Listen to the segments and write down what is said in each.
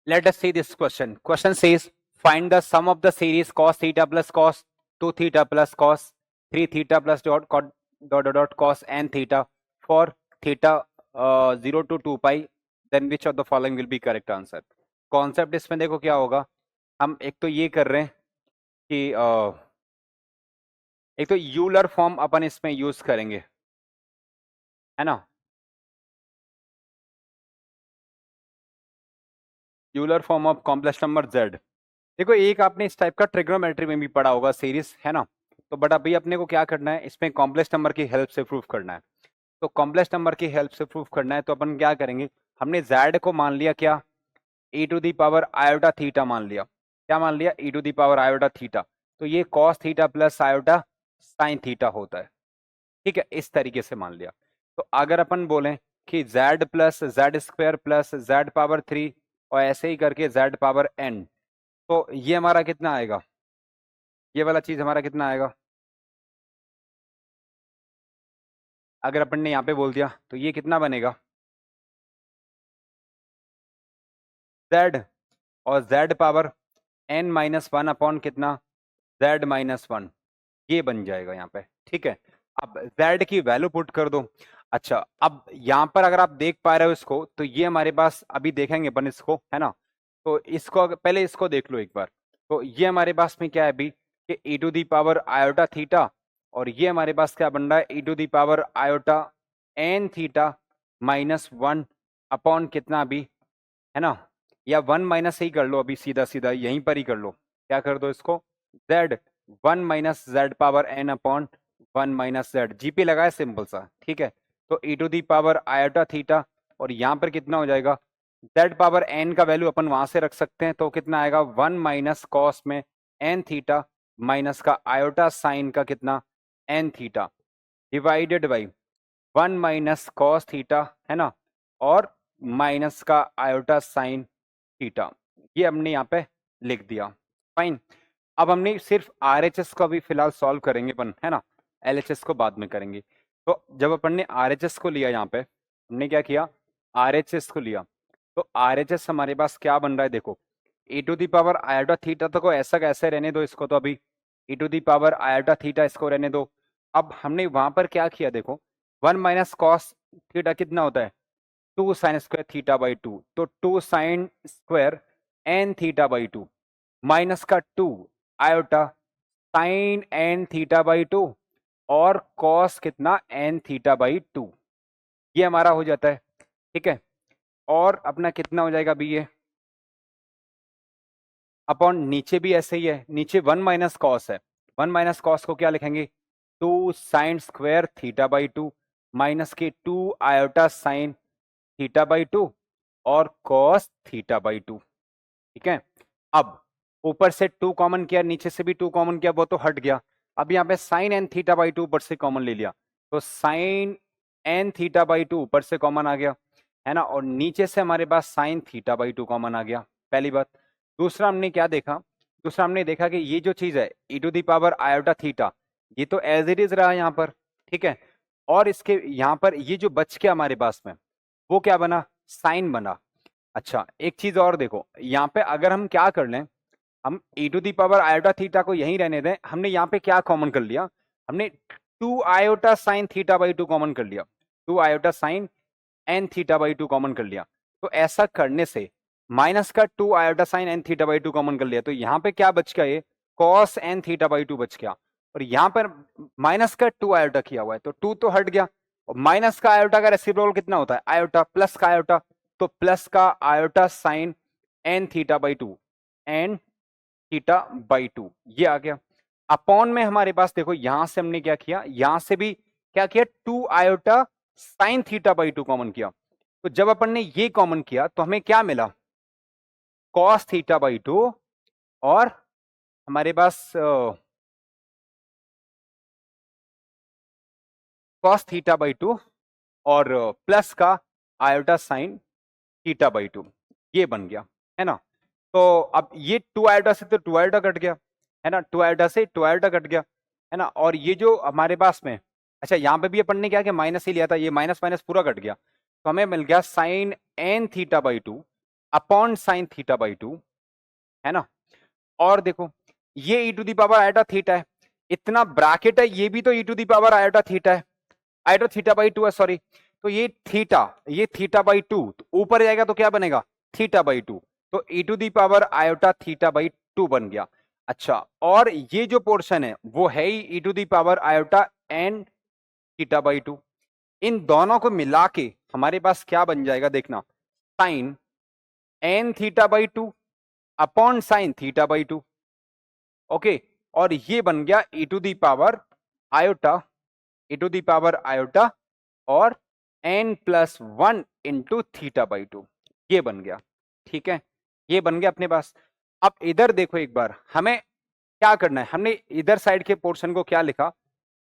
Let us see this question. Question says find the sum of the series cos theta plus cos 2 theta plus cos 3 theta plus dot cos n theta for theta 0 to 2 pi. Then which of the following will be correct answer? Concept इसमें देखो क्या होगा. हम एक तो ये कर रहे हैं कि एक तो यूलर फॉर्म अपन इसमें यूज करेंगे, है ना. Euler form of complex number z. देखो एक आपने इस टाइप का ट्रिग्नोमेट्री में भी पढ़ा होगा सीरीज, है ना. तो बट अभी अपने को क्या करना है, इसमें कॉम्प्लेक्स नंबर की हेल्प से प्रूफ करना है. तो कॉम्प्लेक्स नंबर की हेल्प से प्रूफ करना है तो अपन क्या करेंगे, हमने z को मान लिया क्या, e to the power iota theta मान लिया. क्या मान लिया, e to the power iota theta. तो ये cos theta plus iota sine theta होता है. ठीक है, इस तरीके से मान लिया. तो अगर अपन बोलें कि z plus Z square plus Z power 3 और ऐसे ही करके z पावर n, तो ये हमारा कितना आएगा, ये वाला चीज हमारा कितना आएगा. अगर अपन ने यहाँ पे बोल दिया तो ये कितना बनेगा, z और z power n minus one upon कितना, z माइनस वन. ये बन जाएगा यहाँ पे. ठीक है, अब z की वैल्यू पुट कर दो. अच्छा, अब यहाँ पर अगर आप देख पा रहे हो इसको, तो ये हमारे पास अभी देखेंगे अपन इसको, है ना. तो इसको पहले इसको देख लो एक बार. तो ये हमारे पास में क्या है अभी कि e to the power iota theta, और ये हमारे पास क्या बन रहा है, e to the power iota n theta minus one upon कितना अभी, है ना. या वन माइनस ही कर लो अभी, सीधा सीधा यहीं पर ही कर लो. क्या कर दो इसको, z one minus z power n upon one minus z, GP लगाए सिंपल सा. ठीक है, तो e to the power iota theta, और यहाँ पर कितना हो जाएगा, z पावर n का वैल्यू अपन वहां से रख सकते हैं, तो कितना आएगा, वन माइनस कॉस में n थीटा माइनस का आयोटा साइन का कितना n theta divided by one minus cos theta, है ना, और माइनस का आयोटा साइन थीटा. ये हमने यहाँ पे लिख दिया. फाइन. अब हमने सिर्फ RHS को अभी फिलहाल सॉल्व करेंगे अपन, है ना. LHS को बाद में करेंगे. तो जब अपन ने RHS को लिया, यहाँ पे हमने क्या किया, RHS को लिया. तो RHS हमारे पास क्या बन रहा है, देखो e to the power iota theta तो को ऐसा कैसे रहने दो इसको, तो अभी e to the power iota theta इसको रहने दो. अब हमने वहां पर क्या किया, देखो वन माइनस कॉस थीटा कितना होता है, two sine square theta by two. तो two sine square n theta by two minus का two iota sine n theta by two और कॉस कितना एन थीटा बाई टू. ये हमारा हो जाता है. ठीक है, और अपना कितना हो जाएगा अभी, ये अपॉन नीचे भी ऐसे ही है, नीचे वन माइनस कॉस है. वन माइनस कॉस को क्या लिखेंगे, two sine square theta by two minus के two iota sine theta by two और कॉस थीटा बाई टू. ठीक है, अब ऊपर से टू कॉमन किया, नीचे से भी टू कॉमन किया, वो तो हट गया. अब यहाँ पे sine n theta by two ऊपर से कॉमन ले लिया, तो sine n theta by two ऊपर से कॉमन आ गया, है ना, और नीचे से हमारे पास sine theta by two common आ गया. पहली बात. दूसरा हमने क्या देखा, दूसरा हमने देखा कि ये जो चीज है e to the power iota theta, ये तो एज इट इज रहा यहाँ पर. ठीक है, और इसके यहाँ पर ये जो बच गया हमारे पास में, वो क्या बना, साइन बना. अच्छा, एक चीज और देखो, यहाँ पे अगर हम क्या कर लें, हम e to the power iota theta को यहीं रहने दें. हमने यहाँ पे क्या कॉमन कर लिया, हमने two iota sine theta by two common कर लिया, two iota sine n theta by two common कर लिया. तो ऐसा करने से माइनस का two iota sine n theta by two common कर लिया, तो यहाँ पे क्या बच गया, ये cos n theta by two बच गया. और यहाँ पर माइनस का टू आयोटा किया हुआ है, तो टू तो हट गया, और माइनस का आयोटा का रेसिप्रोकल कितना होता है, आयोटा प्लस का आयोटा, तो प्लस का iota sine n theta by two, n theta by two, ये आ गया. अपॉन में हमारे पास देखो, यहां से हमने क्या किया, यहां से भी क्या किया, two iota sine theta by two common किया. तो जब अपन ने ये कॉमन किया तो हमें क्या मिला, कॉस थीटा बाई टू, और हमारे पास कॉस थीटा बाई टू और प्लस का iota sine theta by two, ये बन गया, है ना. तो अब ये टू आयोटा से तो टू आयोटा कट गया, है ना, टू आयोटा से टू आयोटा कट गया, है ना. और ये जो हमारे पास में, अच्छा यहाँ पे भी अपन ने क्या किया, माइनस ही लिया था, ये माइनस माइनस पूरा कट गया, तो हमें मिल गया sine n theta by two upon sine theta by 2, है ना। और देखो ये e to the power iota theta है, इतना ब्रैकेट है, ये भी तो e to the power iota theta है, आयोटा थीटा बाई 2 है, सॉरी। तो ये थीटा बाई 2, तो ऊपर जाएगा तो क्या बनेगा, थीटा बाई 2, तो e to the power iota theta by 2 बन गया। अच्छा, और ये जो पोर्शन है वो है ही e to the power iota n theta by 2। इन दोनों को मिला के हमारे पास क्या बन जाएगा, देखना, sine n theta by 2 upon sine theta by 2। Okay, और ये बन गया e to the power iota, e to the power iota और n plus 1 into theta by 2, ये बन गया। ठीक है, ये बन गया अपने पास। अब इधर देखो एक बार, हमें क्या करना है, हमने इधर साइड के पोर्शन को क्या लिखा,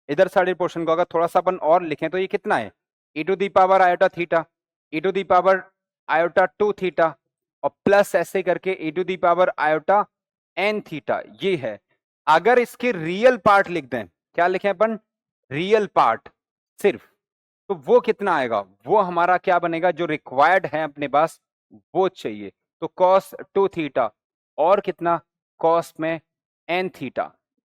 इधर साइड पोर्शन को अगर थोड़ा सा अपन और लिखें तो ये कितना है, e to the power iota theta, e to the power iota 2 theta और प्लस ऐसे करके e to the power iota n theta, ये है। अगर इसके रियल पार्ट लिख दें, क्या लिखें अपन, रियल पार्ट सिर्फ, तो वो कितना आएगा, वो हमारा क्या बनेगा, जो रिक्वायर्ड है अपने पास वो चाहिए, तो cos 2 थीटा और कितना cos में n थीटा।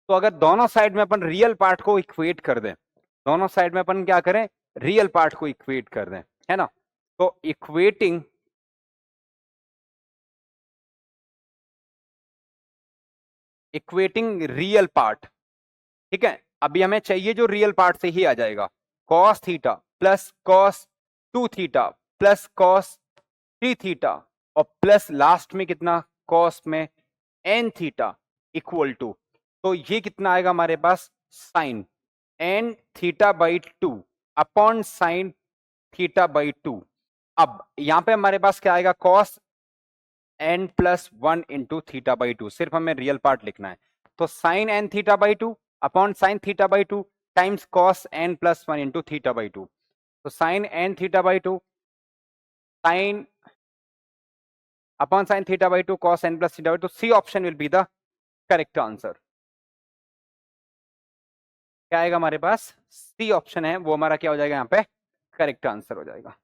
तो अगर दोनों साइड में अपन रियल पार्ट को इक्वेट कर दें, दोनों साइड में अपन क्या करें, रियल पार्ट को इक्वेट कर दें, है ना। तो इक्वेटिंग रियल पार्ट, ठीक है, अभी हमें चाहिए जो रियल पार्ट से ही आ जाएगा, cos theta plus cos 2 theta plus cos 3 theta और प्लस लास्ट में कितना cos में n थीटा इक्वल टू, तो ये कितना आएगा हमारे पास, sine n theta by 2 upon sine theta by 2। अब यहां पे हमारे पास क्या आएगा, cos n plus 1 into theta by 2, सिर्फ हमें रियल पार्ट लिखना है, तो sine n theta by 2 upon sine theta by 2 times cos n plus 1 into theta by 2, तो sine n theta by 2 sine upon sine theta by 2 cos n plus theta by 2, C option will be the correct answer. क्या आएगा हमारे पास, C option है वो हमारा क्या हो जाएगा यहाँ पे, करेक्ट आंसर हो जाएगा।